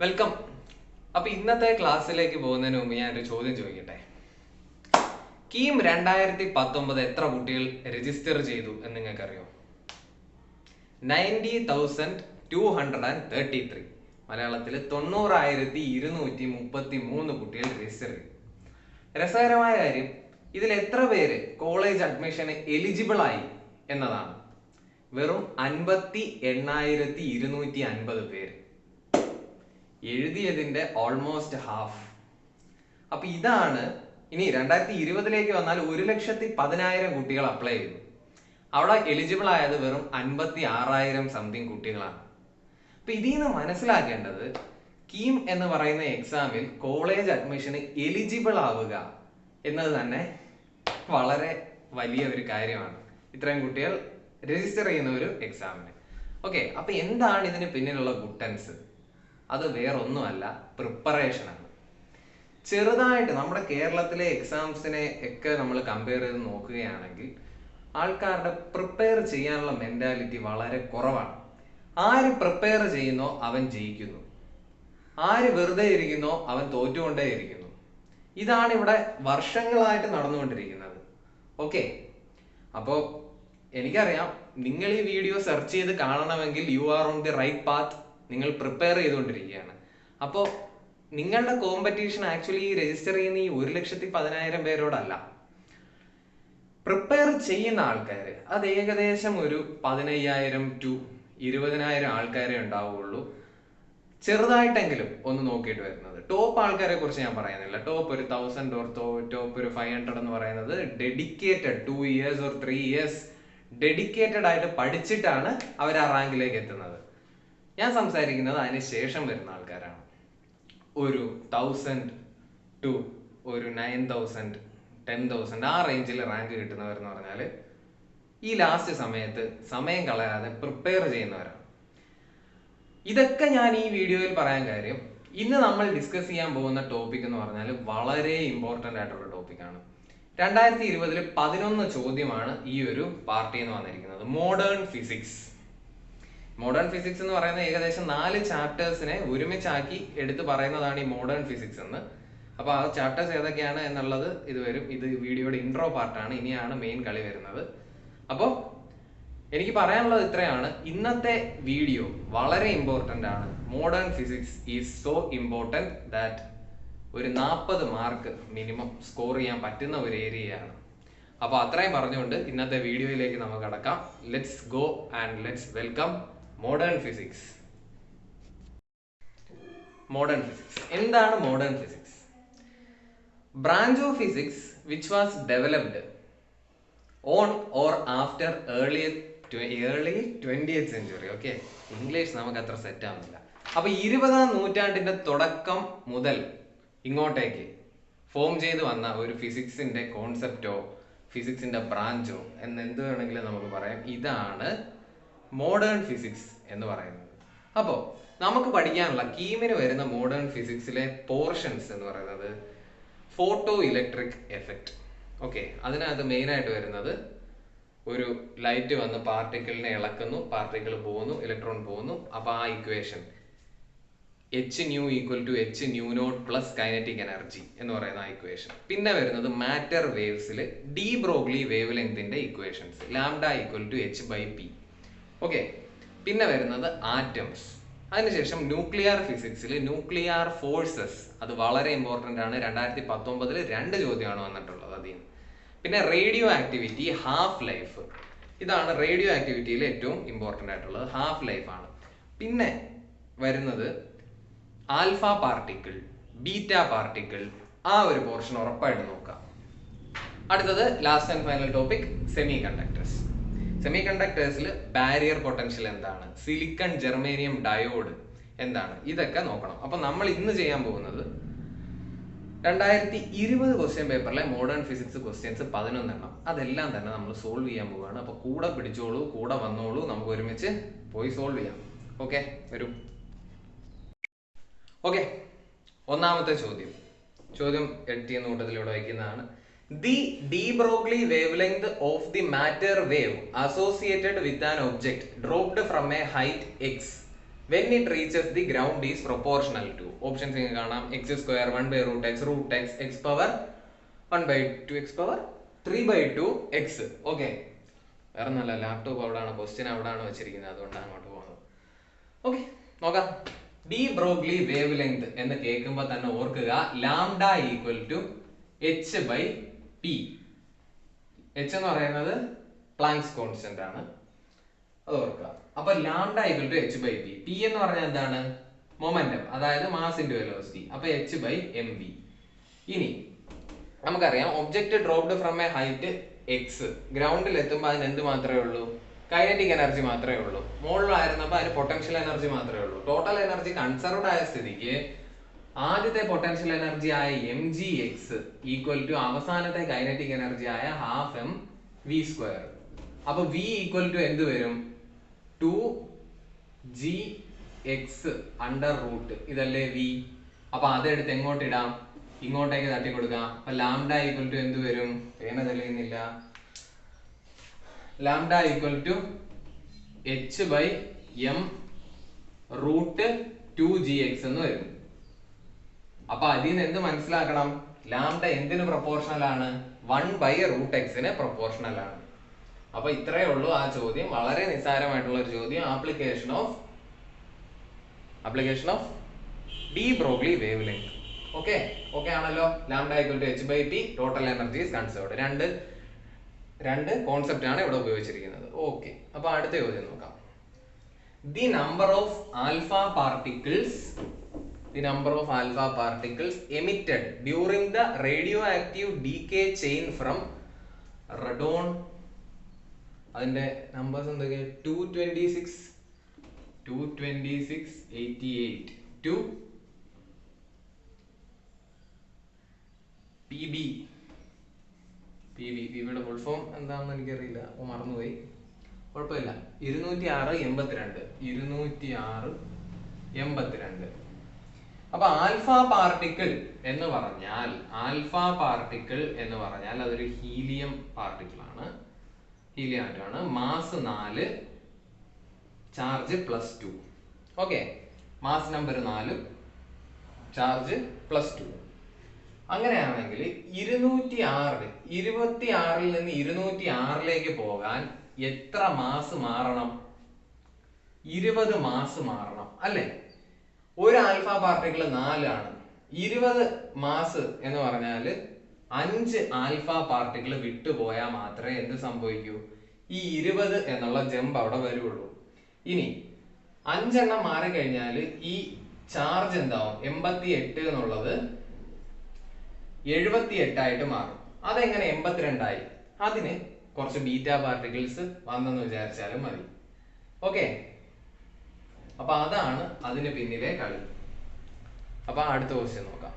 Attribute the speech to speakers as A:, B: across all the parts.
A: Welcome. അപ്പൊ ഇന്നത്തെ ക്ലാസ്സിലേക്ക് പോകുന്നതിന് മുമ്പ് ഞാനൊരു ചോദ്യം ചോദിക്കട്ടെ. കീം 2019 എത്ര കുട്ടികൾ രജിസ്റ്റർ ചെയ്തു എന്ന് നിങ്ങൾക്കറിയോ? 90,233. മലയാളത്തിൽ 90,233 കുട്ടികൾ രജിസ്റ്റർ ചെയ്തു. രസകരമായ കാര്യം, ഇതിൽ എത്ര പേര് കോളേജ് അഡ്മിഷന് എലിജിബിൾ ആയി എന്നതാണ്. വെറും 58,250 പേര്. എഴുതിയതിന്റെ ഓൾമോസ്റ്റ് ഹാഫ്. അപ്പൊ ഇതാണ്. ഇനി 2020 വന്നാൽ 1,10,000 കുട്ടികൾ അപ്ലൈ ചെയ്തു. അവിടെ എലിജിബിൾ ആയത് വെറും 56,000 സംതിങ് കുട്ടികളാണ്. അപ്പൊ ഇതിൽ നിന്ന് മനസ്സിലാക്കേണ്ടത്, കീം എന്ന് പറയുന്ന എക്സാമിൽ കോളേജ് അഡ്മിഷന് എലിജിബിൾ ആവുക എന്നത് തന്നെ വളരെ വലിയ ഒരു കാര്യമാണ്. ഇത്രയും കുട്ടികൾ രജിസ്റ്റർ ചെയ്യുന്ന ഒരു എക്സാമിന്. ഓക്കെ, അപ്പൊ എന്താണ് ഇതിന് പിന്നിലുള്ള ഗുട്ടൻസ്? അത് വേറൊന്നുമല്ല, പ്രിപ്പറേഷനാണ്. ചെറുതായിട്ട് നമ്മുടെ കേരളത്തിലെ എക്സാംസിനെ ഒക്കെ നമ്മൾ കമ്പയർ ചെയ്ത് നോക്കുകയാണെങ്കിൽ ആൾക്കാരുടെ പ്രിപ്പയർ ചെയ്യാനുള്ള മെന്റാലിറ്റി വളരെ കുറവാണ്. ആര് പ്രിപ്പയർ ചെയ്യുന്നോ അവൻ ജയിക്കുന്നു, ആര് വെറുതെ ഇരിക്കുന്നോ അവൻ തോറ്റുകൊണ്ടേ ഇരിക്കുന്നു. ഇതാണ് ഇവിടെ വർഷങ്ങളായിട്ട് നടന്നുകൊണ്ടിരിക്കുന്നത്. ഓക്കെ, അപ്പോ എനിക്കറിയാം നിങ്ങൾ ഈ വീഡിയോ സെർച്ച് ചെയ്ത് കാണണമെങ്കിൽ you are on the right path. നിങ്ങൾ പ്രിപ്പയർ ചെയ്തുകൊണ്ടിരിക്കുകയാണ്. അപ്പോൾ നിങ്ങളുടെ കോമ്പറ്റീഷൻ ആക്ച്വലി രജിസ്റ്റർ ചെയ്യുന്ന ഈ 1,10,000 പേരോടല്ല. പ്രിപ്പയർ ചെയ്യുന്ന ആൾക്കാർ അത് ഏകദേശം ഒരു 15,000 to 20,000 ആൾക്കാരെ ഉണ്ടാവുകയുള്ളൂ. ചെറുതായിട്ടെങ്കിലും ഒന്ന് നോക്കിയിട്ട് വരുന്നത്. ടോപ്പ് ആൾക്കാരെ കുറിച്ച് ഞാൻ പറയുന്നില്ല. ടോപ്പ് ഒരു 1,000 ഓർ ടോപ്പ് ഒരു 500 എന്ന് പറയുന്നത് dedicated 2 years or 3 years dedicated ആയിട്ട് പഠിച്ചിട്ടാണ് അവർ ആ റാങ്കിലേക്ക് എത്തുന്നത്. ഞാൻ സംസാരിക്കുന്നത് അതിന് ശേഷം വരുന്ന ആൾക്കാരാണ്. ഒരു 1,000 to ഒരു 9,000, 10,000 ആ റേഞ്ചിൽ റാങ്ക് കിട്ടുന്നവർ എന്ന് പറഞ്ഞാൽ ഈ ലാസ്റ്റ് സമയത്ത് സമയം കളയാതെ പ്രിപ്പയർ ചെയ്യുന്നവരാണ്. ഇതൊക്കെ ഞാൻ ഈ വീഡിയോയിൽ പറയാൻ കാര്യം, ഇന്ന് നമ്മൾ ഡിസ്കസ് ചെയ്യാൻ പോകുന്ന ടോപ്പിക് എന്ന് പറഞ്ഞാൽ വളരെ ഇമ്പോർട്ടൻ്റ് ആയിട്ടുള്ള ടോപ്പിക്കാണ്. 2020 11 ചോദ്യമാണ് ഈ ഒരു പാർട്ടിയിൽ നിന്ന് വന്നിരിക്കുന്നത്. Modern physics. മോഡേൺ ഫിസിക്സ് എന്ന് പറയുന്ന ഏകദേശം 4 ചാപ്റ്റേഴ്സിനെ ഒരുമിച്ചാക്കി എടുത്ത് പറയുന്നതാണ് ഈ മോഡേൺ ഫിസിക്സ് എന്ന്. അപ്പൊ ആ ചാപ്റ്റേഴ്സ് ഏതൊക്കെയാണ് എന്നുള്ളത് ഇത് വരും. ഇത് വീഡിയോയുടെ ഇൻട്രോ പാർട്ടാണ്. ഇനിയാണ് മെയിൻ കളി വരുന്നത്. അപ്പോൾ എനിക്ക് പറയാനുള്ളത് ഇത്രയാണ്. ഇന്നത്തെ വീഡിയോ വളരെ ഇമ്പോർട്ടൻ്റ് ആണ്. Modern physics is so important that ഒരു 40 മാർക്ക് മിനിമം സ്കോർ ചെയ്യാൻ പറ്റുന്ന ഒരു ഏരിയയാണ്. അപ്പോൾ അത്രയും പറഞ്ഞുകൊണ്ട് ഇന്നത്തെ വീഡിയോയിലേക്ക് നമുക്ക് കടക്കാം. Let's go and let's welcome modern physics. Modern physics എന്താണ്? Modern physics branch of physics which was developed on or after early 20th century. Okay, English നമുക്ക് അത്ര സെറ്റ് ആവുന്നില്ല. അപ്പൊ 20ാം നൂറ്റാണ്ടിന്റെ തുടക്കം മുതൽ ഇങ്ങോട്ടേക്ക് ഫോം ചെയ്ത് വന്ന ഒരു ഫിസിക്സിന്റെ കോൺസെപ്റ്റോ ഫിസിക്സിന്റെ ബ്രാഞ്ചോ എന്ന് എന്ത് വേണമെങ്കിലും നമുക്ക് പറയാം. ഇതാണ് മോഡേൺ ഫിസിക്സ് എന്ന് പറയുന്നത്. അപ്പോൾ നമുക്ക് പഠിക്കാനുള്ള കീമിന് വരുന്ന മോഡേൺ ഫിസിക്സിലെ പോർഷൻസ് എന്ന് പറയുന്നത് ഫോട്ടോ ഇലക്ട്രിക് എഫക്റ്റ്. ഓക്കെ, അതിനകത്ത് മെയിനായിട്ട് വരുന്നത് ഒരു ലൈറ്റ് വന്ന് പാർട്ടിക്കിളിനെ ഇളക്കുന്നു, പാർട്ടിക്കിൾ പോകുന്നു, ഇലക്ട്രോൺ പോകുന്നു. അപ്പോൾ ആ equation H nu equal to H nu naught plus kinetic energy എന്ന് പറയുന്ന ആ ഇക്വേഷൻ. പിന്നെ വരുന്നത് മാറ്റർ വേവ്സിൽ ഡി ബ്രോഗ്ലി വേവ് ലെങ്തിന്റെ equations, lambda equal to H/P. Okay, പിന്നെ വരുന്നത് ആറ്റംസ്. അതിനുശേഷം ന്യൂക്ലിയർ ഫിസിക്സിൽ ന്യൂക്ലിയർ ഫോഴ്സസ്, അത് വളരെ ഇമ്പോർട്ടൻ്റ് ആണ്. 2019 2 ചോദ്യമാണ് വന്നിട്ടുള്ളത് അതിൽ നിന്ന്. പിന്നെ റേഡിയോ ആക്ടിവിറ്റി, ഹാഫ് ലൈഫ്. ഇതാണ് റേഡിയോ ആക്ടിവിറ്റിയിൽ ഏറ്റവും ഇമ്പോർട്ടൻ്റ് ആയിട്ടുള്ളത്, ഹാഫ് ലൈഫ് ആണ്. പിന്നെ വരുന്നത് ആൽഫ പാർട്ടിക്കിൾ, ബീറ്റ പാർട്ടിക്കിൾ, ആ ഒരു പോർഷൻ ഉറപ്പായിട്ട് നോക്കാം. അടുത്തത് last and final topic semiconductors. സെമി കണ്ടക്ടേഴ്സിൽ ബാരിയർ പൊട്ടൻഷ്യൽ എന്താണ്, സിലിക്കൺ ജെർമേനിയം ഡയോഡ് എന്താണ്, ഇതൊക്കെ നോക്കണം. അപ്പൊ നമ്മൾ ഇന്ന് ചെയ്യാൻ പോകുന്നത് 2020 ക്വസ്റ്റ്യൻ പേപ്പറിലെ മോഡേൺ ഫിസിക്സ് ക്വസ്റ്റ്യൻസ് 11 എണ്ണം. അതെല്ലാം തന്നെ നമ്മൾ സോൾവ് ചെയ്യാൻ പോവുകയാണ്. അപ്പൊ കൂടെ പിടിച്ചോളൂ, കൂടെ വന്നോളൂ, നമുക്ക് ഒരുമിച്ച് പോയി സോൾവ് ചെയ്യാം. ഓക്കെ, വരും. ഓക്കെ, ഒന്നാമത്തെ ചോദ്യം എഴുതിയ കൂട്ടത്തിലൂടെ വയ്ക്കുന്നതാണ്. The de Broglie wavelength of the matter wave associated with an object dropped from a height x when it reaches the ground is proportional to options ഇങ്ങനെ കാണാം x square 1 by root x x power 1 by 2 x power 3 by 2 x. Okay, വേറെ നല്ല laptop അവിടെയാണ്, question അവിടെയാണ് വെച്ചിരിക്കുന്നത്, അതുകൊണ്ടാണ് അങ്ങോട്ട് പോകുന്നത്. ഓക്കെ, നോക്കാം. ഡി ബ്രോഗ്ലി വേവ് ലെങ്ത് എന്ന് കേൾക്കുമ്പോൾ തന്നെ ഓർക്കുക lambda equal to h by P. H എന്ന് പറയുന്നത് പ്ലാങ്ക്സ് കോൺസ്റ്റന്റ് ആണ്, അത് ഓർക്കുക. അപ്പൊ lambda equal to h by P. P എന്ന് പറഞ്ഞാൽ എന്താണ്? മൊമെന്റം, അതായത് മാസ് ഇൻറ്റു വെലോസിറ്റി. അപ്പൊ എച്ച് ബൈ എം വി. ഇനി നമുക്കറിയാം object dropped from a height X, ഗ്രൗണ്ടിൽ എത്തുമ്പോൾ അതിന് എന്ത് മാത്രമേ ഉള്ളൂ? കൈനറ്റിക് എനർജി മാത്രമേ ഉള്ളൂ. മുകളിലായിരുന്നപ്പോൾ അതിന് പൊട്ടൻഷ്യൽ എനർജി മാത്രമേ ഉള്ളൂ. ടോട്ടൽ എനർജി കൺസർവ്ഡ് ആയ സ്ഥിതിക്ക് ആദ്യത്തെ പൊട്ടൻഷ്യൽ എനർജി ആയ M G X equal to അവസാനത്തെ കൈനറ്റിക് എനർജി ആയ ഹാഫ് എം വി സ്ക്വയർ. അപ്പൊ വി ഈക്വൽ ടു എന്ത് വരും? 2gx അണ്ടർ റൂട്ട്, ഇതല്ലേ വി. അപ്പൊ അതെടുത്ത് എങ്ങോട്ട് ഇടാം? ഇങ്ങോട്ടേക്ക് തട്ടി കൊടുക്കാം. അപ്പൊ ലാംഡ ഈക്വൽ ടു എന്ത് വരും? പേന തെളിയുന്നില്ല. Lambda equal to h by m root 2gx എന്ന് വരും. അപ്പൊ അതിൽ നിന്ന് എന്ത് മനസ്സിലാക്കണം? ലാംഡ എന്തിന് പ്രൊപ്പോർഷണൽ ആണ്? 1 ബൈ റൂട്ട് എക്സിന് പ്രൊപ്പോർഷണൽ ആണ്. അപ്പൊ ഇത്രയേ ഉള്ളൂ ആ ചോദ്യം. വളരെ നിസ്സാരമായിട്ടുള്ള ഒരു ചോദ്യം. Application of de Broglie wavelength. Okay ആണല്ലോ. Lambda equal to h by p, total energy is conserved. രണ്ട് കോൺസെപ്റ്റ് ആണ് ഇവിടെ ഉപയോഗിച്ചിരിക്കുന്നത്. ഓക്കെ, അപ്പൊ അടുത്ത ചോദ്യം നോക്കാം. The number of alpha particles emitted during the radioactive decay chain from radon. അതിന്റെ നമ്പേഴ്സ് എന്തൊക്കെയാ? 226, 88 ടു PB. PBയുടെ ഫുൾ ഫോം എന്താണെന്ന് എനിക്കറിയില്ല, മറന്നുപോയി, കുഴപ്പമില്ല. 206, 82. അപ്പൊ ആൽഫ പാർട്ടിക്കിൾ എന്ന് പറഞ്ഞാൽ അതൊരു ഹീലിയം പാർട്ടിക്കിൾ ആണ്, ഹീലിയം ആറ്റമാണ്. Mass 4, charge +2. Okay, mass number 4, charge +2. അങ്ങനെയാണെങ്കിൽ 26ൽ നിന്ന് 206ലേക്ക് പോകാൻ എത്ര മാസ് മാറണം? 20 മാസ് മാറണം അല്ലെ? ഒരു ആൽഫ പാർട്ടിക്കിൾ 4 ആണ്. 20 മാസ് എന്ന് പറഞ്ഞാല് 5 ആൽഫ പാർട്ടിക്കിൾ വിട്ടുപോയാൽ മാത്രമേ എന്ത് സംഭവിക്കൂ? ഈ 20 എന്നുള്ള ജമ്പ് അവിടെ വരുള്ളൂ. ഇനി 5 എണ്ണം മാറിക്കഴിഞ്ഞാൽ ഈ ചാർജ് എന്താവും? 88 എന്നുള്ളത് 78 ആയിട്ട് മാറും. അതെങ്ങനെ 82 ആയി? അതിന് കുറച്ച് ബീറ്റ പാർട്ടിക്കിൾസ് വന്നെന്ന് വിചാരിച്ചാലും മതി. ഓക്കെ, അപ്പൊ അതാണ് അതിന് പിന്നിലെ കളി. അപ്പൊ അടുത്ത ക്വസ്റ്റ്യൻ നോക്കാം.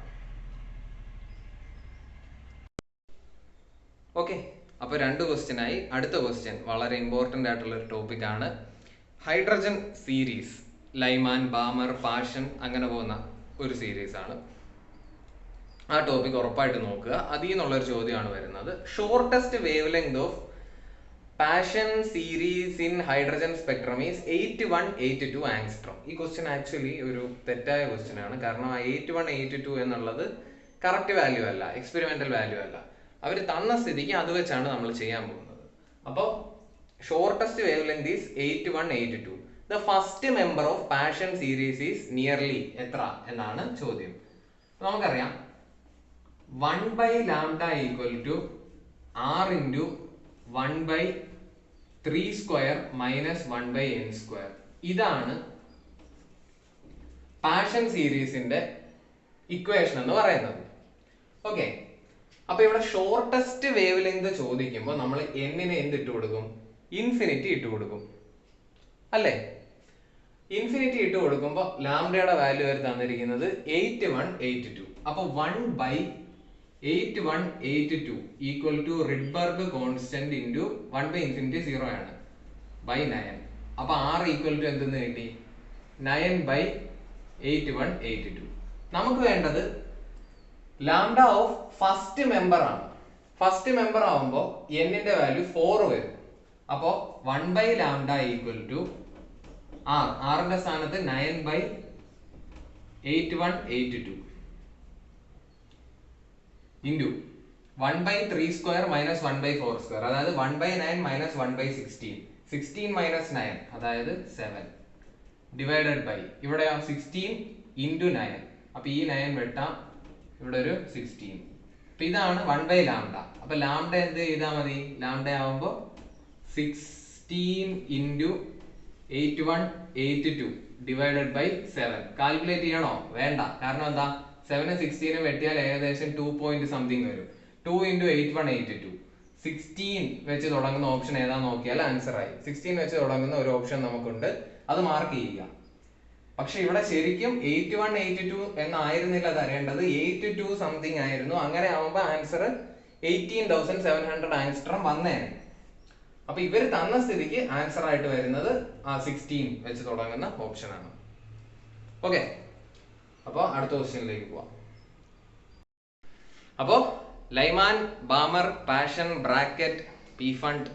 A: ഓക്കെ, അപ്പൊ 2 ക്വസ്റ്റ്യൻ ആയി. അടുത്ത ക്വസ്റ്റ്യൻ വളരെ ഇമ്പോർട്ടന്റ് ആയിട്ടുള്ള ഒരു ടോപ്പിക് ആണ്. Hydrogen series, Lyman, Balmer, passion, അങ്ങനെ പോകുന്ന ഒരു സീരീസ് ആണ്. ആ ടോപ്പിക് ഉറപ്പായിട്ട് നോക്കുക. അതിൽ നിന്നുള്ളൊരു ചോദ്യമാണ് വരുന്നത്. Shortest wave length of passion series in hydrogen spectrum is 8182 angstrom. ഈ ക്വസ്റ്റ്യൻ ആക്ച്വലി ഒരു തെറ്റായ ക്വസ്റ്റ്യൻ ആണ്. കാരണം ആ 8182 എന്നുള്ളത് കറക്റ്റ് വാല്യൂ അല്ല, എക്സ്പെരിമെന്റൽ വാല്യൂ അല്ല. അവർ തന്ന സ്ഥിതിക്ക് അത് വെച്ചാണ് നമ്മൾ ചെയ്യാൻ പോകുന്നത്. അപ്പോൾ shortest wave length is 8182. The first member of passion series is nearly എത്ര എന്നാണ് ചോദ്യം. നമുക്കറിയാം 1 by lambda equal to r into 1 by 3 square minus 1 by n square. ഇതാണ് പാഷൻ സീരീസിന്റെ ഇക്വേഷൻ എന്ന് പറയുന്നത്. ഓക്കെ, അപ്പൊ ഇവിടെ ഷോർട്ടസ്റ്റ് വേവ് ലെങ്ത് ചോദിക്കുമ്പോൾ നമ്മൾ എന്നിനെ എന്ത് ഇട്ട് കൊടുക്കും? ഇൻഫിനിറ്റി ഇട്ട് കൊടുക്കും അല്ലേ? ഇൻഫിനിറ്റി ഇട്ട് കൊടുക്കുമ്പോൾ ലാംഡയുടെ വാല്യൂ വരെ തന്നിരിക്കുന്നത് 8182. അപ്പൊ 1 by 8182 equal to Rydberg constant into 1 by infinity 0 ആണ് ബൈ 9. അപ്പൊ r ഈക്വൽ ടു എന്തെന്ന് കിട്ടി? 9 by 8182. നമുക്ക് വേണ്ടത് ലാംഡ ഓഫ് ഫസ്റ്റ് മെമ്പർ ആണ്. ഫസ്റ്റ് മെമ്പർ ആവുമ്പോൾ എന്നിന്റെ വാല്യൂ 4 വരും. അപ്പോ 1 by lambda ഈക്വൽ ടു ആറിന്റെ സ്ഥാനത്ത് 9/8182 ഇൻറ്റു 1/3² മൈനസ് 1/4², അതായത് 1/9 മൈനസ് 1/16, 16 മൈനസ് 9 അതായത് 7 ഡിവൈഡഡ് ബൈ ഇവിടെ 16 ഇൻറ്റു 9, അപ്പൊ ഈ 9 വെട്ടാം, ഇവിടെ ഒരു 16. അപ്പൊ ഇതാണ് 1/λ. അപ്പൊ ലാംഡ എന്ത് ചെയ്താൽ മതി? ലാംഡ ആവുമ്പോ 16 ഇൻറ്റു 8182 ഡിവൈഡഡ് ബൈ 7. കാൽക്കുലേറ്റ് ചെയ്യണോ? വേണ്ട. കാരണം എന്താ? 7 16 വെട്ടിയാൽ ഏകദേശം 2 പോയിന്റ് സംതിങ് വരും. 2 ഇൻറ്റു 8182, 16 വെച്ച് തുടങ്ങുന്ന ഓപ്ഷൻ ഏതാ നോക്കിയാൽ ആൻസർ ആയി. 16 വെച്ച് തുടങ്ങുന്ന ഒരു ഓപ്ഷൻ നമുക്കുണ്ട്, അത് മാർക്ക് ചെയ്യുക. പക്ഷെ ഇവിടെ ശരിക്കും 8182 എന്നായിരുന്നില്ല തരേണ്ടത്, 82 സംതിങ് ആയിരുന്നു. അങ്ങനെ ആവുമ്പോ ആൻസർ 18,700 ആൻസർ വന്നേനെ. അപ്പൊ ഇവര് തന്ന സ്ഥിതിക്ക് ആൻസർ ആയിട്ട് വരുന്നത് ആ 16 വെച്ച് തുടങ്ങുന്ന ഓപ്ഷൻ ആണ്. ഓക്കെ, അപ്പൊ അടുത്ത ക്വസ്റ്റ്യനിലേക്ക് പോവാം. അപ്പോ Lyman, Balmer, passion, bracket, P fund,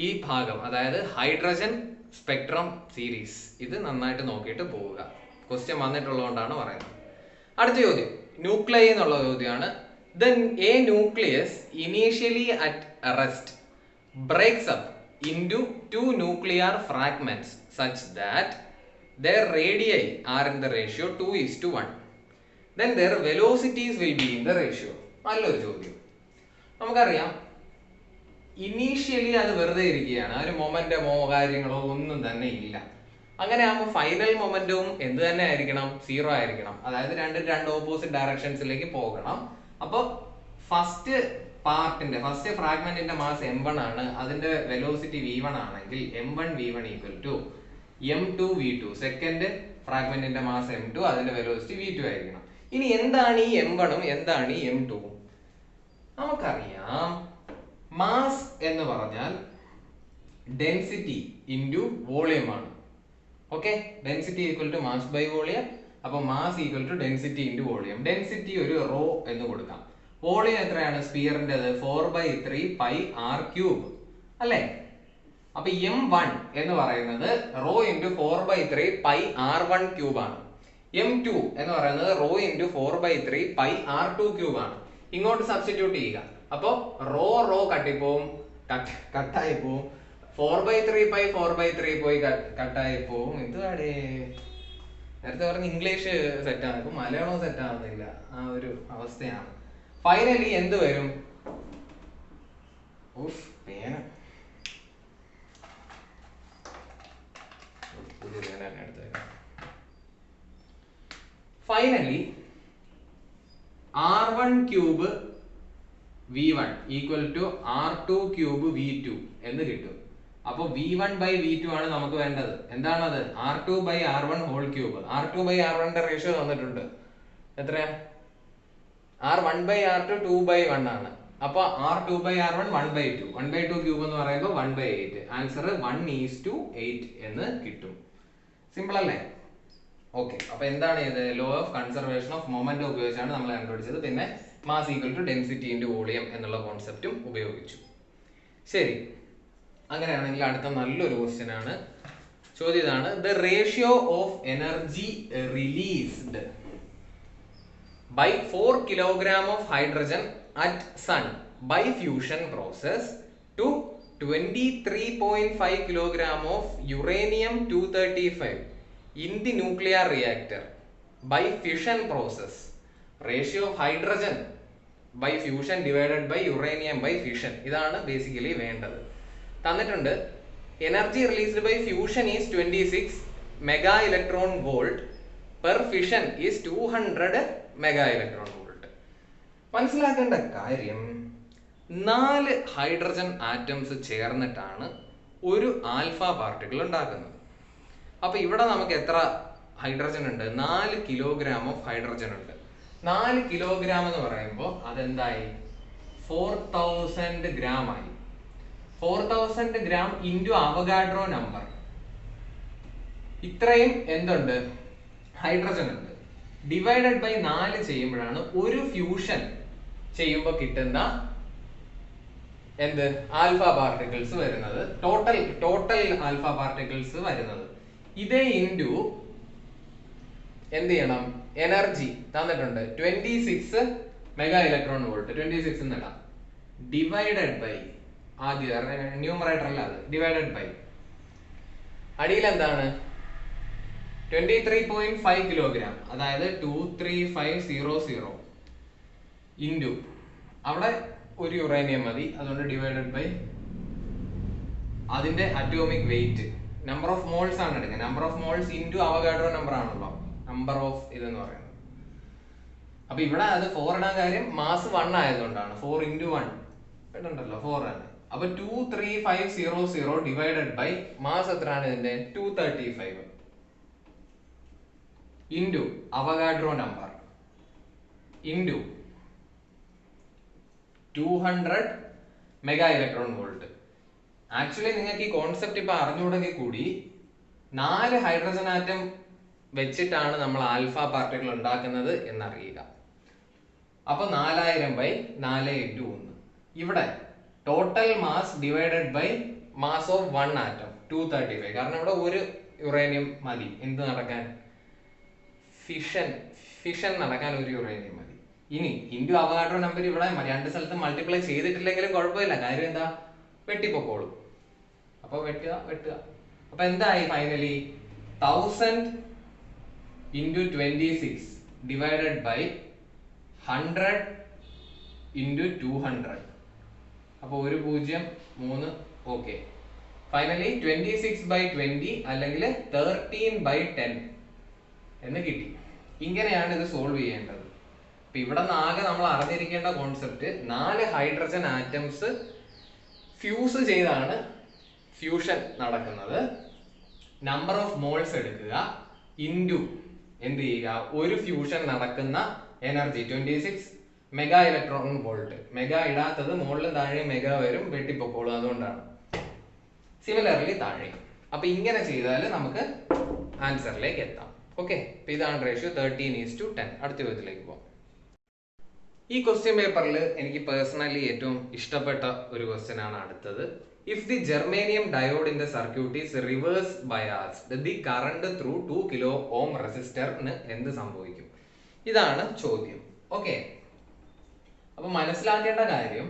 A: ഈ ഭാഗം അതായത് ഹൈഡ്രജൻ സ്പെക്ട്രം സീരീസ്, ഇത് നന്നായിട്ട് നോക്കിയിട്ട് പോവുക. ക്വസ്റ്റ്യൻ വന്നിട്ടുള്ളതുകൊണ്ടാണ് പറയുന്നത്. അടുത്ത ചോദ്യം ന്യൂക്ലിയൈ എന്നുള്ള ചോദ്യമാണ്. Then a nucleus initially at rest breaks up into two nuclear fragments such that their radii are in the ratio 2:1. Then their velocities will be in the ratio. നല്ലൊരു ചോദ്യം. നമുക്കറിയാം ഇനീഷ്യലി അത് വെറുതെ ഇരിക്കുകയാണ്, ഒരു മൊമെന്റമോ കാര്യങ്ങളോ ഒന്നും തന്നെ ഇല്ല. അങ്ങനെ ആകുമ്പോൾ ഫൈനൽ മൊമെന്റവും എന്ത് തന്നെ ആയിരിക്കണം? 0 ആയിരിക്കണം. അതായത് രണ്ട് ഓപ്പോസിറ്റ് ഡയറക്ഷൻസിലേക്ക് പോകണം. അപ്പൊ ഫസ്റ്റ് ഫസ്റ്റ് ഫ്രാഗ്മെന്റിന്റെ മാസ് m1 ആണ്, അതിന്റെ വെലോസിറ്റി v1 ആണെങ്കിൽ m1 v1 equal to m2 v2. Second ഫ്രാഗ്മെന്റിന്റെ മാസ് m2, അതിന്റെ വെലോസിറ്റി v2 ആയിരിക്കണം. ഇനി എന്താണ് ഈ m1ഉം എന്താണ് ഈ m2ഉം? നമുക്കറിയാം മാസ് എന്ന് പറഞ്ഞാൽ ഡെൻസിറ്റി ഇൻറ്റു വോളിയം ആണ്. Okay, density equal to mass by volume. അപ്പൊ mass equal to density into volume. Density ഒരു റോ എന്ന് കൊടുക്കാം. വോളിയം എത്രയാണ് സ്പിയറിൻ്റെത്? 4/3 പൈ r³ അല്ലേ? അപ്പൊ m1 എന്ന് പറയുന്നത് റോ ഇൻറ്റു 4/3 പൈ r1³ ആണ്. m2 എന്ന് പറയുന്നത് റോ ഇൻറ്റു 4/3 പൈ r2³ ആണ്. ഇങ്ങോട്ട് സബ്സ്റ്റിറ്റ്യൂട്ട് ചെയ്യുക. അപ്പൊ റോ കട്ടിപ്പോവും, കട്ടായി പോവും. 4/3 പൈ 4/3 പോയി കട്ടായി പോവും. എന്തുവാടേ നേരത്തെ പറഞ്ഞ ഇംഗ്ലീഷ് സെറ്റാണ്, ഇപ്പൊ മലയാളം സെറ്റ് ആവുന്നില്ല. ആ ഒരു അവസ്ഥയാണ്. ഫൈനലി എന്ത് വരും? പേന finally r1³ v1 equal to r2³ v2 എന്ന് കിട്ടും. അപ്പൊ v1/v2 ആണ് നമുക്ക് വേണ്ടത്. എന്താണത്? r2/r1 whole cube. r2/r1ന്റെ റേഷ്യോ തന്നിട്ടുണ്ട്. എത്രയാ? r1/r2 2/1 ആണ്. അപ്പൊ r2/r1 1/2. 1/2 ക്യൂബ് എന്ന് പറയുമ്പോൾ 1/8. ആൻസർ 1:8 എന്ന് കിട്ടും. സിമ്പിൾ അല്ലേ? ഓക്കെ, അപ്പൊ എന്താണ് ഇത്? Law of conservation of moment ഉപയോഗിച്ചാണ് നമ്മൾ കണ്ടുപിടിച്ചത്. പിന്നെ mass equal to density into volume എന്നുള്ള കോൺസെപ്റ്റും ഉപയോഗിച്ചു. ശരി, അങ്ങനെയാണെങ്കിൽ അടുത്ത നല്ലൊരു ക്വസ്റ്റ്യൻ ആണ്. ചോദ്യം ഇതാണ്: the ratio of energy released by 4 kilogram of hydrogen at sun by fusion process to 23.5 kilogram of uranium 235 in the nuclear reactor by fission process. Ratio of hydrogen by fusion divided by uranium by fission. ഇതാണ് basically വേണ്ടത്. തന്നിട്ടുണ്ട് energy released by fusion is 26 mega electron volt per fission is 200 mega electron volt. മനസ്സിലാക്കേണ്ട കാര്യം 4 hydrogen atoms ചേർന്നിട്ടാണ് ഒരു alpha particle ഉണ്ടാക്കുന്നത്. അപ്പൊ ഇവിടെ നമുക്ക് എത്ര ഹൈഡ്രജൻ ഉണ്ട്? 4 കിലോഗ്രാം ഓഫ് ഹൈഡ്രജൻ ഉണ്ട്. 4 കിലോഗ്രാം എന്ന് പറയുമ്പോൾ അതെന്തായി? 4000 ഗ്രാം ആയി. 4000 ഗ്രാം ഇൻറ്റു അവഗാഡ്രോ നമ്പർ. ഇത്രയും എന്തുണ്ട്? ഹൈഡ്രജൻ ഉണ്ട്. ഡിവൈഡഡ് ബൈ 4 ചെയ്യുമ്പോഴാണ് ഒരു ഫ്യൂഷൻ ചെയ്യുമ്പോൾ കിട്ടുന്ന എന്ത് ആൽഫ പാർട്ടിക്കിൾസ് വരുന്നത്, ടോട്ടൽ ആൽഫ പാർട്ടിക്കിൾസ് വരുന്നത്. ഇതേ ഇൻറ്റു എന്ത് ചെയ്യണം, എനർജി തന്നിട്ടുണ്ട് 26 മെഗാ ഇലക്ട്രോൺ വോൾട്ട്, 26 എന്നിടാം, ഡിവൈഡഡ് ബൈ ആദ്യം ന്യൂമറേറ്റർ അല്ല അത്, ഡിവൈഡഡ് ബൈ അടിയിൽ എന്താണ് 23.5 കിലോഗ്രാം, അതായത് 23500 ഇൻറ്റു അവിടെ ഒരു യുറേനിയം മതി, അതുകൊണ്ട് ഡിവൈഡഡ് ബൈ അതിന്റെ atomic wait, number of moles ആണ് എടുക്കുക, number of moles into Avogadro number ആണല്ലോ നമ്പർ ഓഫ് ഇതെന്ന് പറയുന്നത്. അപ്പൊ ഇവിടെ അത് 4 ഇടാൻ കാര്യം മാസ് 1 ആയതുകൊണ്ടാണ്, 4 × 1 ഇതുണ്ടല്ലോ 4 ആണ്. അപ്പൊ 23500 ഡിവൈഡഡ് ബൈ മാസ് എത്രയാണ് ഇതിന്റെ 235 into Avogadro number into 200 mega electron volt. Actually നിങ്ങൾക്ക് ഈ കോൺസെപ്റ്റ് ഇപ്പൊ അറിഞ്ഞുകൂടെങ്കിൽ കൂടി 4 ഹൈഡ്രജൻ ആറ്റം വെച്ചിട്ടാണ് നമ്മൾ ആൽഫ പാർട്ടിക്കിൾ ഉണ്ടാക്കുന്നത് എന്നറിയുക. അപ്പൊ 4000/4 × 1. ഇവിടെ total mass divided by mass of 1 atom 235, കാരണം ഇവിടെ ഒരു യുറേനിയം മതി എന്ത് നടക്കാൻ, ഫിഷൻ നടക്കാൻ ഒരു യുറേനിയം മതി. ഇനി ഇൻറ്റു അവഗാഡ്രോ നമ്പർ ഇവിടെ രണ്ട് സ്ഥലത്ത് മൾട്ടിപ്ലൈ ചെയ്തിട്ടില്ലെങ്കിലും കുഴപ്പമില്ല, കാര്യം എന്താ വെട്ടിപ്പൊക്കോളും. അപ്പൊ വെട്ടുക. അപ്പൊ എന്തായി ഫൈനലി 1000 × 26 ഡിവൈഡഡ് ബൈ 100 × 200. അപ്പൊ 1 0 3 ഓക്കെ. ഫൈനലി 26/20 അല്ലെങ്കിൽ 13/10 എന്ന് കിട്ടി. ഇങ്ങനെയാണ് ഇത് സോൾവ് ചെയ്യേണ്ടത്. അപ്പൊ ഇവിടെ ആകെ നമ്മൾ അറിഞ്ഞിരിക്കേണ്ട കോൺസെപ്റ്റ് 4 ഹൈഡ്രജൻ ആറ്റംസ് ഫ്യൂസ് ചെയ്താണ് ഫ്യൂഷൻ നടക്കുന്നത്. നമ്പർ ഓഫ് മോൾസ് എടുക്കുക ഇൻറ്റു എന്ത് ചെയ്യുക, ഒരു ഫ്യൂഷൻ നടക്കുന്ന energy 26 mega electron volt. Mega ഇടാത്തത് മുകളിലും താഴെ മെഗാ വരും, വെട്ടിപ്പൊക്കോളും, അതുകൊണ്ടാണ്. സിമിലർലി താഴെ. അപ്പൊ ഇങ്ങനെ ചെയ്താൽ നമുക്ക് ആൻസറിലേക്ക് എത്താം. ഓക്കെ, അപ്പൊ ഇതാണ് റേഷ്യോ 13:10. അടുത്ത ചോദ്യത്തിലേക്ക് പോകാം. ഈ ക്വസ്റ്റ്യൻ പേപ്പറിൽ എനിക്ക് പേഴ്സണലി ഏറ്റവും ഇഷ്ടപ്പെട്ട ഒരു ക്വസ്റ്റ്യൻ ആണ് അടുത്തത്. If the germanium diode in the circuit is reverse biased, the current through 2 kilo ohm resistor ന് എന്ത് സംഭവിക്കും? ഇതാണ് ചോദ്യം. ഓക്കെ, അപ്പൊ മനസ്സിലാക്കേണ്ട കാര്യം,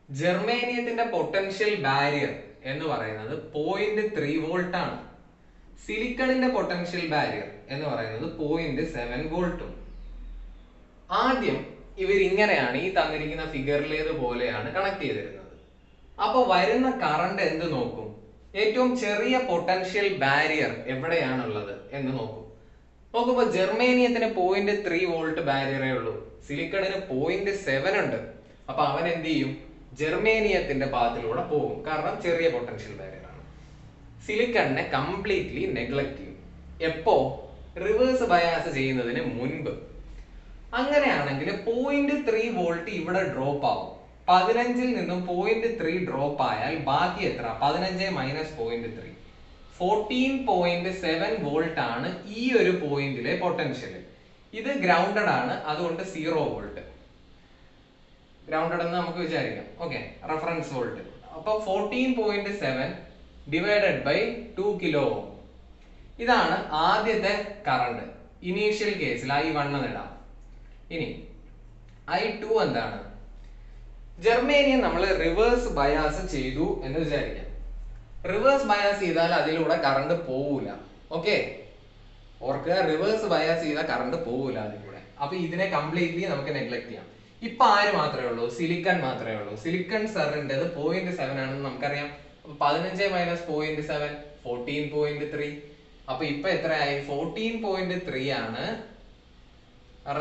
A: ജെർമേനിയത്തിന്റെ പൊട്ടൻഷ്യൽ ബാരിയർ എന്ന് പറയുന്നത് 0.3 വോൾട്ട് ആണ്. സിലിക്കണിന്റെ പൊട്ടൻഷ്യൽ ബാരിയർ എന്ന് പറയുന്നത് 0.7 വോൾട്ടും. ആദ്യം ഇവരിങ്ങനെയാണ് ഈ തന്നിരിക്കുന്ന ഫിഗറിലേതുപോലെയാണ് കണക്ട് ചെയ്തിരുന്നത്. അപ്പൊ വരുന്ന കറണ്ട് എന്ത് നോക്കും, ഏറ്റവും ചെറിയ പൊട്ടൻഷ്യൽ ബാരിയർ എവിടെയാണുള്ളത് എന്ന് നോക്കും. നോക്കുമ്പോ ജെർമേനിയത്തിന് 0.3 വോൾട്ട് ബാരിയറേ ഉള്ളൂ, സിലിക്കണിന് 0.7 ഉണ്ട്. അപ്പൊ അവൻ എന്ത് ചെയ്യും, ജെർമേനിയത്തിന്റെ പാത്തിലൂടെ പോകും, കാരണം ചെറിയ പൊട്ടൻഷ്യൽ ബാരിയർ ആണ്. സിലിക്കണിനെ കംപ്ലീറ്റ്ലി നെഗ്ലക്ട് ചെയ്യും. എപ്പോ, റിവേഴ്സ് ബയാസ് ചെയ്യുന്നതിന് മുൻപ്. അങ്ങനെയാണെങ്കിൽ 0.3 വോൾട്ട് ഇവിടെ ഡ്രോപ്പ് ആവും. 15-ൽ നിന്നും 0.3 ഡ്രോപ്പ് ആയാൽ ബാക്കി എത്ര, 15 - 0.3 14.7 വോൾട്ട് ആണ് ഈ ഒരു പോയിന്റിലെ പൊട്ടൻഷ്യൽ. ഇത് ഗ്രൗണ്ടഡ് ആണ്, അതുകൊണ്ട് 0 വോൾട്ട്. ഗ്രൗണ്ടഡ് എന്ന് നമുക്ക് വിചാരിക്കാം. Okay, reference volt. അപ്പൊ 14.7 ഡിവൈഡഡ് ബൈ 2 കിലോ ഓം. ഇതാണ് ആദ്യത്തെ കറണ്ട്. ഇനീഷ്യൽ കേസിൽ I1 എന്നിടാം. ഇനി I2 എന്താണ്, ജെർമേനിയം നമ്മൾ റിവേഴ്സ് ബയാസ് ചെയ്തു എന്ന് വിചാരിക്കാം. റിവേഴ്സ് ബയാസ് ചെയ്താൽ അതിലൂടെ കറണ്ട് പോവൂല. ഓക്കെ, ഓർക്കുക, റിവേഴ്സ് ബയാസ് ചെയ്താൽ കറണ്ട് പോവൂല അതിലൂടെ. അപ്പൊ ഇതിനെ കംപ്ലീറ്റ്ലി നമുക്ക് നെഗ്ലക്ട് ചെയ്യാം. ഇപ്പൊ ആര് മാത്രമേ ഉള്ളൂ, സിലിക്കൺ മാത്രമേ ഉള്ളൂ. സിലിക്കൺ സെറിന്റേത് 0.7 ആണെന്ന് നമുക്കറിയാം. 15 - 0.7 14.3. അപ്പൊ ഇപ്പൊ എത്രയായി, 14.3 ആണ്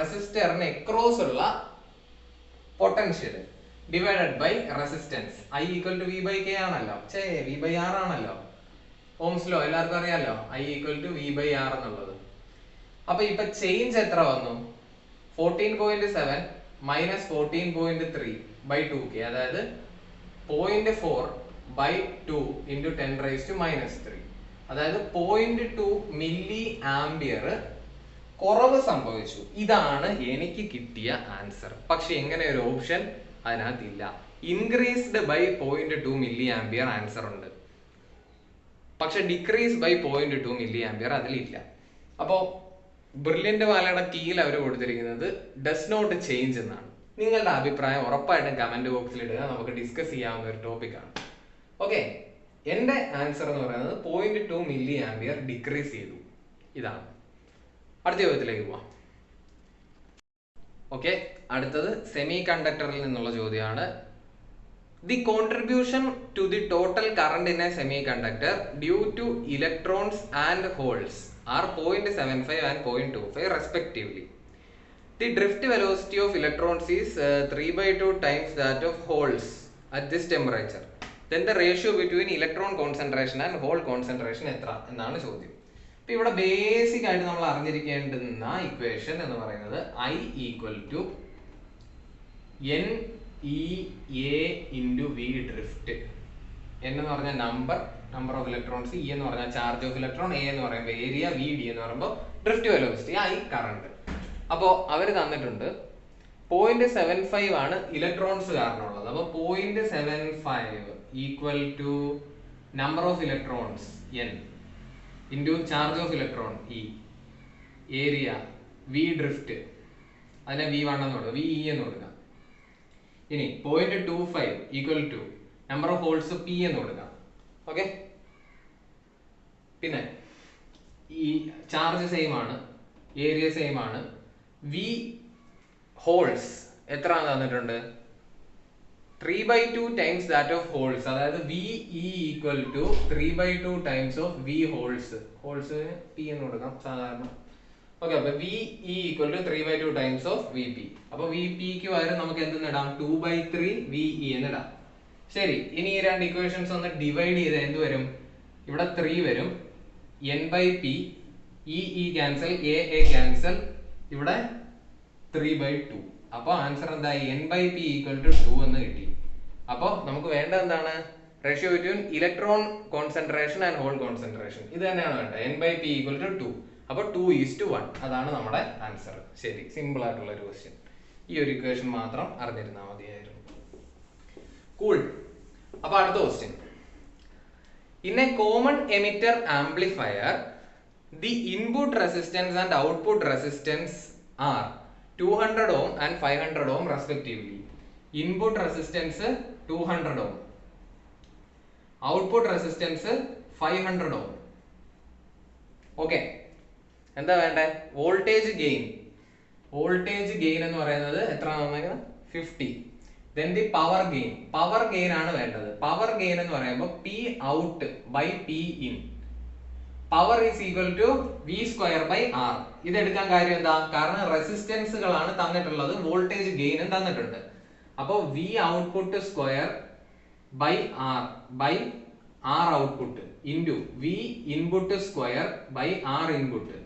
A: റെസിസ്റ്ററിന് എക്രോസ് ഉള്ള potential divided by resistance. I = V/K ആണല്ലോ, V/R ആണല്ലോ. ഓംസ് ലോ എല്ലാവർക്കും അറിയാലോ, I = V/R എന്നുള്ളത്. അപ്പൊ ഇപ്പൊ ചേഞ്ച് എത്ര വന്നു, 14.7 - 14.3 / 2K, അതായത് 0.4/2 × 10⁻³ അതായത് 0.2 മില്ലി ആംപിയർ കുറവ് സംഭവിച്ചു. ഇതാണ് എനിക്ക് കിട്ടിയ ആൻസർ. പക്ഷെ എങ്ങനെ ഒരു ഓപ്ഷൻ അതിനകത്തില്ല. Increased by 0.2 milli ampere answer ഉണ്ട്, പക്ഷെ ഡിക്രീസ് ബൈ 0.2 മില്ലി ആംപിയർ അതിലില്ല. അപ്പോൾ ബ്രില്യന്റ് വാലയുടെ കീയിൽ അവർ കൊടുത്തിരിക്കുന്നത് ഡസ് നോട്ട് ചേഞ്ച് എന്നാണ്. നിങ്ങളുടെ അഭിപ്രായം ഉറപ്പായിട്ടും കമന്റ് ബോക്സിൽ ഇടുക, നമുക്ക് ഡിസ്കസ് ചെയ്യാവുന്ന ഒരു ടോപ്പിക്കാണ്. ഓക്കെ, എന്റെ ആൻസർ എന്ന് പറയുന്നത് 0.2 മില്ലി ആംപിയർ ഡിക്രീസ് ചെയ്തു. ഇതാണ്. അടുത്ത ചോദ്യത്തിലേക്ക് പോവാം. ഓക്കെ, അടുത്തത് സെമി കണ്ടക്ടറിൽ നിന്നുള്ള ചോദ്യമാണ്. The contribution to the total current in a semiconductor due to electrons and holes are 0.75 and 0.25 respectively. The drift velocity of electrons is 3/2 times that of holes at this temperature. Then the ratio between electron concentration and hole concentration എത്ര എന്നാണ് ചോദ്യം. ഇപ്പൊ ഇവിടെ basic ആയിട്ട് നമ്മൾ അറിഞ്ഞിരിക്കേണ്ടുന്ന equation എന്ന് പറയുന്നത് I equal to NEA into V drift. N എന്ന് പറഞ്ഞാൽ നമ്പർ ഓഫ് ഇലക്ട്രോൺസ്, E എന്ന് പറഞ്ഞാൽ ചാർജ് ഓഫ് ഇലക്ട്രോൺ, A എന്ന് പറയുമ്പോൾ ഏരിയ, VD എന്ന് പറയുമ്പോൾ ഡ്രിഫ്റ്റ് വെലോസിറ്റി, I കറണ്ട്. അപ്പോൾ അവർ തന്നിട്ടുണ്ട് 0.75 ആണ് ഇലക്ട്രോൺസ് കാരണമുള്ളത്. അപ്പോൾ 0.75 equal to number of electrons N into charge of electron E, area V drift, അതിനെ V1 എന്ന് കൊടുക്കുക, VE എന്ന് കൊടുക്കുക. ഇനി 0.25 equal to number of holes P എന്ന് കൊടുക്കാം. ഓക്കെ, പിന്നെ ഈ ചാർജ് സെയിം ആണ്, ഏരിയ സെയിം ആണ്. V ഹോൾസ് എത്ര തന്നിട്ടുണ്ട്? 3/2 ടൈംസ് ദാറ്റ് ഓഫ് ഹോൾസ്, അതായത് VE equal to 3/2 times of V holes. Holes P എന്ന് കൊടുക്കാം സാധാരണ. ഓക്കെ, അപ്പൊ VE equal to 3/2 times of VP. അപ്പൊ VPക്ക് പകരം നമുക്ക് എന്തെന്നിടാം? 2/3 VE എന്നിടാം. ശരി, ഇനി ഈ രണ്ട് ഇക്വേഷൻസ് ഒന്ന് ഡിവൈഡ് ചെയ്ത് എന്ത് വരും? ഇവിടെ 3 വരും, N/P, E cancel, A cancel, ഇവിടെ 3/2. അപ്പൊ ആൻസർ എന്തായി? N/P ഈക്വൽ ടു 2 എന്ന് കിട്ടി. അപ്പൊ നമുക്ക് വേണ്ടത് എന്താണ്? Ratio between electron concentration and hole concentration. ഇത് തന്നെയാണ് വേണ്ടത്. N/P equal to 2. അപ്പൊ 2:1. അതാണ് നമ്മുടെ ആൻസർ. ശരി, സിമ്പിൾ ആയിട്ടുള്ള ഒരു ക്വസ്റ്റ്യൻ. ഈ ഒരു ഇക്വേഷൻ മാത്രം അറിഞ്ഞിരുന്നാൽ മതിയായിരുന്നു. കൂൾ. അപ്പൊ അടുത്ത question. In a common emitter amplifier the input resistance and output resistance are 200 ohm and 500 ohm respectively. Input resistance 200 ohm, output resistance 500 ohm. Okay, എന്താ വേണ്ടേ? Voltage gain. വോൾട്ടേജ് ഗെയിൻ എന്ന് പറയുന്നത് എത്രയാണ്? 50. Then the power gain. Power gain ആണ് വേണ്ടത്. Power gain എന്ന് പറയുമ്പോൾ P out by P in. Power is equal to V square by R. ഇത് എടുക്കാൻ കാര്യം എന്താ? കാരണം റെസിസ്റ്റൻസുകളാണ് തന്നിട്ടുള്ളത്, വോൾട്ടേജ് ഗെയിനും തന്നിട്ടുണ്ട്. അപ്പോൾ V output square by R output into V input square by R input.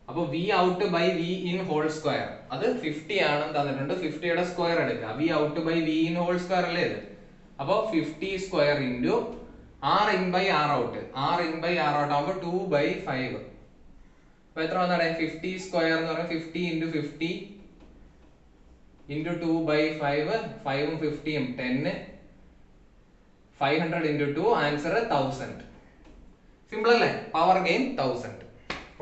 A: അപ്പോൾ V out by V in whole square, അത് 50 ആണെന്ന് തന്നിട്ടുണ്ട്. 50യുടെ സ്ക്വയർ എടുക്കുക. V out by V in whole square അല്ലേ ഇത്? അപ്പോൾ 50 square into R in by R out. R in by R out ആകുമ്പോൾ 2/5. അപ്പൊ എത്ര വന്നാണ്? 50 സ്ക്വയർ എന്ന് പറഞ്ഞാൽ 50 into 50 into 2/5. 5ഉം 50ഉം 10. 500 into 2, ആൻസർ 1000. സിമ്പിൾ അല്ലേ? Power gain 1000.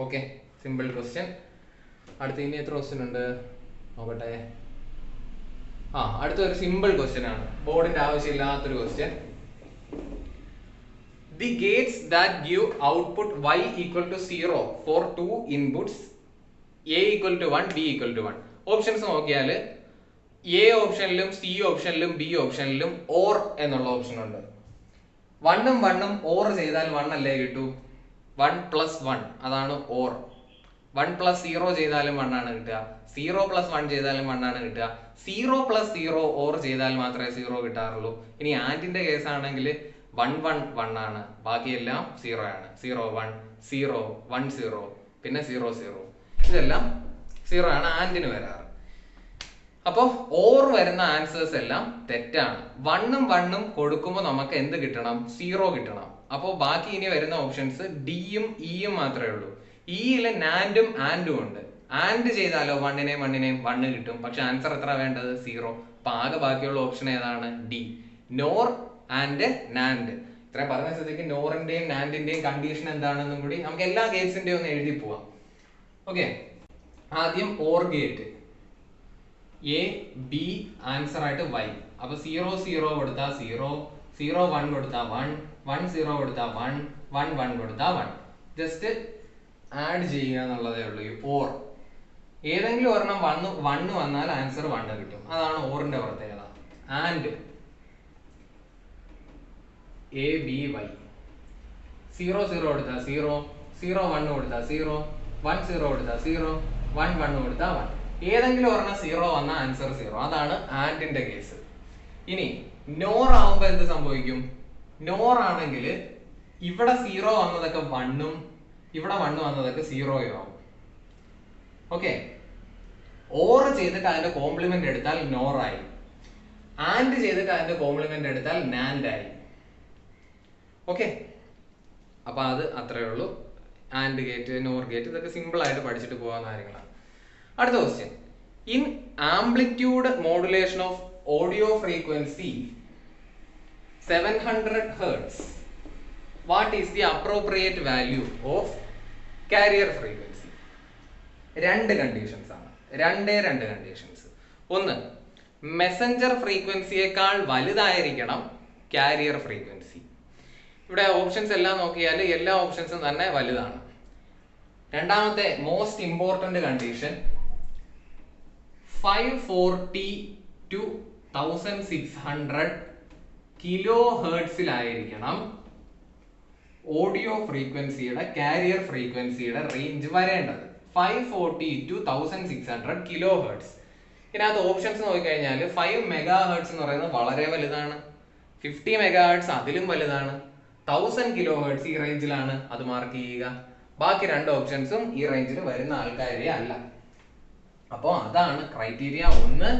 A: Okay, simple question. അടുത്ത ഇനി എത്ര ക്വസ്റ്റ്യൻ ഉണ്ട് നോക്കട്ടെ. അടുത്തൊരു സിമ്പിൾ ക്വസ്റ്റ്യൻ ആണ്, ബോർഡിന്റെ ആവശ്യമില്ലാത്തൊരു question. The gates that give output y equal to 0 for 2 inputs a equal to 1, b equal to 1. Options നോക്കിയാൽ A ഓപ്ഷനിലും C ഓപ്ഷനിലും B ഓപ്ഷനിലും OR എന്നുള്ള ഓപ്ഷൻ ഉണ്ട്. 1ഉം 1ഉം OR ചെയ്താൽ 1 അല്ലേ കിട്ടൂ? 1 + 1 അതാണ് OR. 1 + 0 ചെയ്താലും 1 ആണ് കിട്ടുക. 0 + 1 ചെയ്താലും 1 ആണ് കിട്ടുക. 0 + 0 OR ചെയ്താൽ മാത്രമേ 0 കിട്ടാറുള്ളൂ. ഇനി ആൻഡിന്റെ കേസ് ആണെങ്കിൽ 1 1 1 ആണ്, ബാക്കിയെല്ലാം 0 ആണ്. 0 1 0 1 0 പിന്നെ 0 0, ഇതെല്ലാം 0 ആണ് ആൻഡിന് വരാറ്. അപ്പോൾ ഓർ വരുന്ന ആൻസേഴ്സ് എല്ലാം തെറ്റാണ്. 1ഉം 1ഉം കൊടുക്കുമ്പോൾ നമുക്ക് എന്ത് കിട്ടണം? 0 കിട്ടണം. അപ്പോൾ ബാക്കി ഇനി വരുന്ന ഓപ്ഷൻസ് ഡിയും ഇയും മാത്രമേ ഉള്ളൂ. ഇയിൽ നാൻഡും ആൻഡും ഉണ്ട്. ആൻഡ് ചെയ്താലോ 1നെയും 1നെയും 1 കിട്ടും, പക്ഷെ ആൻസർ എത്ര വേണ്ടത്? 0. അപ്പൊ ആകെ ബാക്കിയുള്ള ഓപ്ഷൻ ഏതാണ്? D, nor and NAND. ഇത്രയും പറഞ്ഞ സ്ഥിതിക്ക് നോറിന്റെയും നാൻഡിന്റെയും കണ്ടീഷൻ എന്താണെന്നും കൂടി നമുക്ക് എല്ലാ ഗേറ്റ്സിന്റെയും ഒന്ന് എഴുതി പോവാം. ഓക്കെ, ആദ്യം or gate A B answer ആയിട്ട് y. അപ്പൊ 0 0 കൊടുത്താൽ 0, 0 1 കൊടുത്താൽ 1, 1 0 കൊടുത്താൽ 1, 1 1 കൊടുത്താൽ 1. ജസ്റ്റ് ആഡ് ചെയ്യുക എന്നുള്ളതേ ഉള്ളൂ. ഈ ഓർ ഏതെങ്കിലും ഒരെണ്ണം 1 വന്നാൽ ആൻസർ 1 കിട്ടും. അതാണ് ഓറിന്റെ പ്രത്യേകത. ആൻഡ് എ ബി വൈ 0 0 കൊടുത്താൽ 0, 0 1 കൊടുത്താൽ 0, 1 0 കൊടുത്താൽ 0, 1 1 കൊടുത്താൽ 1. ഏതെങ്കിലും ഒരെണ്ണം 0 വന്ന ആൻസർ 0. അതാണ് ആൻഡിന്റെ കേസ്. ഇനി നോർ ആവുമ്പോ എന്ത് സംഭവിക്കും? നോർ ആണെങ്കിൽ ഇവിടെ 0 വന്നതൊക്കെ 1ഉം ഇവിടെ 1 വന്നതൊക്കെ 0യും ആവും. ഓക്കെ, ഓർ ചെയ്തിട്ട് അതിന്റെ കോംപ്ലിമെന്റ് എടുത്താൽ നോറായി, ആൻഡ് ചെയ്തിട്ട് അതിന്റെ കോംപ്ലിമെന്റ് എടുത്താൽ നാൻഡ് ആയി. ഓക്കെ, അപ്പൊ അത് അത്രേ ഉള്ളൂ. ആൻഡ് ഗേറ്റ്, നോർ ഗേറ്റ്, ഇതൊക്കെ സിമ്പിൾ ആയിട്ട് പഠിച്ചിട്ട് പോകാവുന്ന കാര്യങ്ങളാണ്. അടുത്ത question, in amplitude modulation of audio frequency 700 Hz, what is the appropriate value of carrier frequency? രണ്ട് കണ്ടീഷൻസ് ആണ്, രണ്ട് കണ്ടീഷൻസ്. ഒന്ന്, മെസഞ്ചർ ഫ്രീക്വൻസിയേക്കാൾ വലുതായിരിക്കണം കാരിയർ ഫ്രീക്വൻസി. ഇവിടെ ഓപ്ഷൻസ് എല്ലാം നോക്കിയാൽ എല്ലാ ഓപ്ഷൻസും തന്നെ വലുതാണ്. രണ്ടാമത്തെ most important condition, 540 to 1600 kilo ഹേർട്സിലായിരിക്കണം ഓഡിയോ ഫ്രീക്വൻസിയുടെ കാരിയർ ഫ്രീക്വൻസിയുടെ റേഞ്ച് വരേണ്ടത്. 540 to 1600 കിലോ ഹേർട്സ്. ഇതിനകത്ത് ഓപ്ഷൻസ് നോക്കിക്കഴിഞ്ഞാൽ 5 മെഗാ ഹേർട്സ് എന്ന് പറയുന്നത് വളരെ വലുതാണ്, 50 മെഗാ ഹേർട്സ് അതിലും വലുതാണ്, 1000 കിലോ ഹേർട്സ് ഈ റേഞ്ചിലാണ്, അത് മാർക്ക് ചെയ്യുക. ബാക്കി രണ്ട് ഓപ്ഷൻസും ഈ റേഞ്ചിൽ വരുന്ന ആൾക്കാരെ അല്ല. അപ്പോൾ അതാണ് ക്രൈറ്റീരിയ. ഒന്ന്,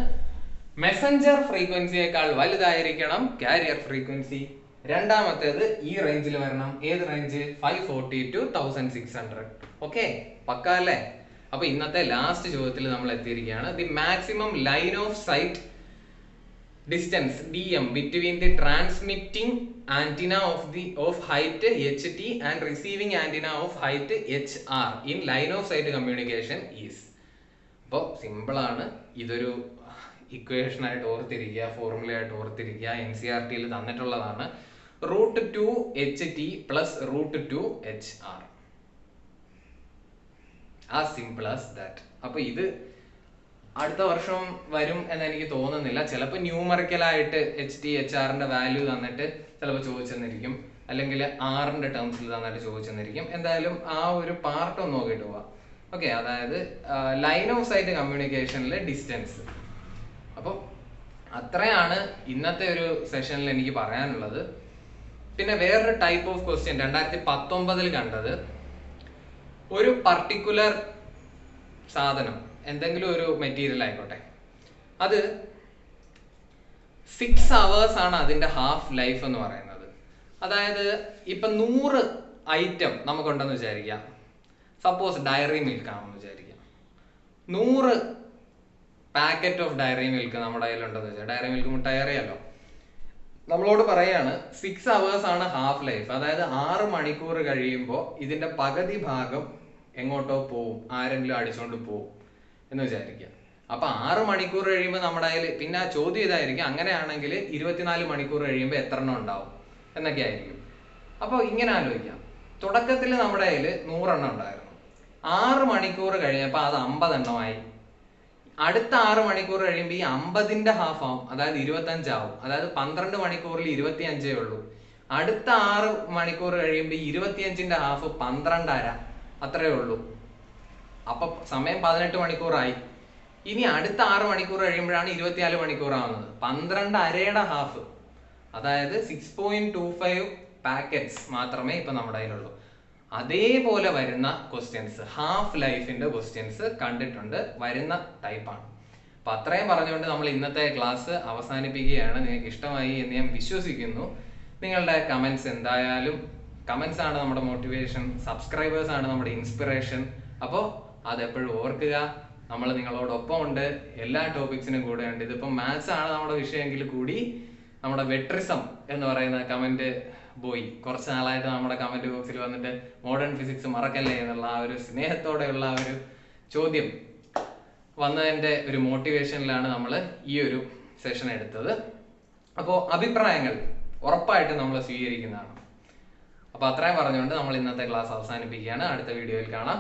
A: മെസഞ്ചർ ഫ്രീക്വൻസിയേക്കാൾ വലുതായിരിക്കണം കാരിയർ ഫ്രീക്വൻസി. രണ്ടാമത്തേത് ഈ റേഞ്ചിൽ വരണം. ഏത് റേഞ്ച്? 540 to 1600. ഓക്കെ, പക്ക അല്ലേ? അപ്പൊ ഇന്നത്തെ ലാസ്റ്റ് ചോദ്യത്തിൽ നമ്മൾ എത്തിയിരിക്കുകയാണ്. The maximum line of sight distance DM between the transmitting antenna of height HT and receiving antenna of height HR in line of sight communication is. അപ്പോൾ സിമ്പിൾ ആണ്. ഇതൊരു equation ആയിട്ട് ഓർത്തിരിക്കുക, ഫോർമുല ആയിട്ട് ഓർത്തിരിക്കുക. NCERT തന്നിട്ടുള്ളതാണ്. √2 HT plus √2 HR. as simple as that. അപ്പൊ ഇത് അടുത്ത വർഷം വരും എന്ന് എനിക്ക് തോന്നുന്നില്ല. ചിലപ്പോൾ ന്യൂമറിക്കൽ ആയിട്ട് HT HR വാല്യൂ തന്നിട്ട് ചിലപ്പോൾ ചോദിച്ചെന്നിരിക്കും, അല്ലെങ്കിൽ ആറിന്റെ ടേംസിൽ തന്നിട്ട് ചോദിച്ചെന്നിരിക്കും. എന്തായാലും ആ ഒരു പാർട്ട് ഒന്ന് നോക്കിയിട്ട് പോവാം. ഓക്കെ, അതായത് ലൈൻ ഓഫ് സൈറ്റ് കമ്മ്യൂണിക്കേഷനിലെ ഡിസ്റ്റൻസ്. അപ്പം അത്രയാണ് ഇന്നത്തെ ഒരു സെഷനിൽ എനിക്ക് പറയാനുള്ളത്. പിന്നെ വേറൊരു ടൈപ്പ് ഓഫ് ക്വസ്റ്റ്യൻ 2019 കണ്ടത്, ഒരു പർട്ടിക്കുലർ സാധനം, എന്തെങ്കിലും ഒരു മെറ്റീരിയൽ ആയിക്കോട്ടെ, അത് 6 hours ആണ് അതിന്റെ ഹാഫ് ലൈഫ് എന്ന് പറയുന്നത്. അതായത് ഇപ്പൊ 100 ഐറ്റം നമുക്കുണ്ടെന്ന് വിചാരിക്കാം. സപ്പോസ് ഡയറി മിൽക്ക് ആണെന്ന് വിചാരിക്കാം. 100 പാക്കറ്റ് ഓഫ് ഡയറി മിൽക്ക് നമ്മുടെ കയ്യിലുണ്ടെന്ന് വെച്ചാൽ, ഡയറി മിൽക്ക് മുട്ടായി അറിയാലോ, നമ്മളോട് പറയാണ് 6 hours ആണ് ഹാഫ് ലൈഫ്. അതായത് 6 മണിക്കൂർ കഴിയുമ്പോൾ ഇതിന്റെ പകുതി ഭാഗം എങ്ങോട്ടോ പോവും, ആരെങ്കിലും അടിച്ചോണ്ട് പോവും എന്ന് വിചാരിക്കാം. അപ്പൊ 6 മണിക്കൂർ കഴിയുമ്പോൾ നമ്മുടെ കയ്യിൽ, പിന്നെ ആ ചോദ്യം ഇതായിരിക്കും, അങ്ങനെയാണെങ്കിൽ 24 മണിക്കൂർ കഴിയുമ്പോൾ എത്ര എണ്ണം ഉണ്ടാവും എന്നൊക്കെ ആയിരിക്കും. അപ്പൊ ഇങ്ങനെ ആലോചിക്കാം, തുടക്കത്തിൽ നമ്മുടെ കയ്യിൽ 100 എണ്ണം ഉണ്ടായിരുന്നു. 6 മണിക്കൂർ കഴിഞ്ഞപ്പോൾ അത് 50 എണ്ണമായി. അടുത്ത 6 മണിക്കൂർ കഴിയുമ്പോൾ ഈ 50ന്റെ ഹാഫ് ആവും, അതായത് 25 ആവും. അതായത് 12 മണിക്കൂറിൽ 25 ഉള്ളൂ. അടുത്ത 6 മണിക്കൂർ കഴിയുമ്പോൾ 25ന്റെ ഹാഫ് 12.5, അത്രേ ഉള്ളൂ. അപ്പൊ സമയം 18 മണിക്കൂറായി. ഇനി അടുത്ത 6 മണിക്കൂർ കഴിയുമ്പോഴാണ് 24 മണിക്കൂർ ആവുന്നത്. 12.5യുടെ ഹാഫ്, അതായത് 6.25 പാക്കറ്റ്സ് മാത്രമേ ഇപ്പൊ നമ്മുടെ കയ്യിലുള്ളൂ. അതേപോലെ വരുന്ന ക്വസ്റ്റ്യൻസ്, ഹാഫ് ലൈഫിന്റെ ക്വസ്റ്റ്യൻസ് കണ്ടിട്ടുണ്ട്, വരുന്ന ടൈപ്പാണ്. അപ്പൊ അത്രയും പറഞ്ഞുകൊണ്ട് നമ്മൾ ഇന്നത്തെ ക്ലാസ് അവസാനിപ്പിക്കുകയാണ്. നിങ്ങൾക്ക് ഇഷ്ടമായി എന്ന് ഞാൻ വിശ്വസിക്കുന്നു. നിങ്ങളുടെ കമന്റ്സ് എന്തായാലും, കമന്റ്സ് ആണ് നമ്മുടെ മോട്ടിവേഷൻ, സബ്സ്ക്രൈബേഴ്സ് ആണ് നമ്മുടെ ഇൻസ്പിറേഷൻ. അപ്പോൾ അതെപ്പോഴും ഓർക്കുക. നമ്മൾ നിങ്ങളോടൊപ്പം ഉണ്ട്, എല്ലാ ടോപ്പിക്സിനും കൂടെ ഉണ്ട്. ഇതിപ്പം മാത്സ് ആണ് നമ്മുടെ വിഷയമെങ്കിൽ കൂടി നമ്മുടെ വെട്രിസം എന്ന് പറയുന്ന കമന്റ് ബോയ് കുറച്ച് നാളായിട്ട് നമ്മുടെ കമന്റ് ബോക്സിൽ വന്നിട്ട് മോഡേൺ ഫിസിക്സ് മറക്കല്ലേ എന്നുള്ള ആ ഒരു സ്നേഹത്തോടെയുള്ള ആ ഒരു ചോദ്യം വന്നതിന്റെ ഒരു മോട്ടിവേഷനിലാണ് നമ്മൾ ഈ ഒരു സെഷൻ എടുത്തത്. അപ്പോൾ അഭിപ്രായങ്ങൾ ഉറപ്പായിട്ടും നമ്മൾ സ്വീകരിക്കുന്നതാണ്. അപ്പോൾ അത്രയും പറഞ്ഞുകൊണ്ട് നമ്മൾ ഇന്നത്തെ ക്ലാസ് അവസാനിപ്പിക്കുകയാണ്. അടുത്ത വീഡിയോയിൽ കാണാം.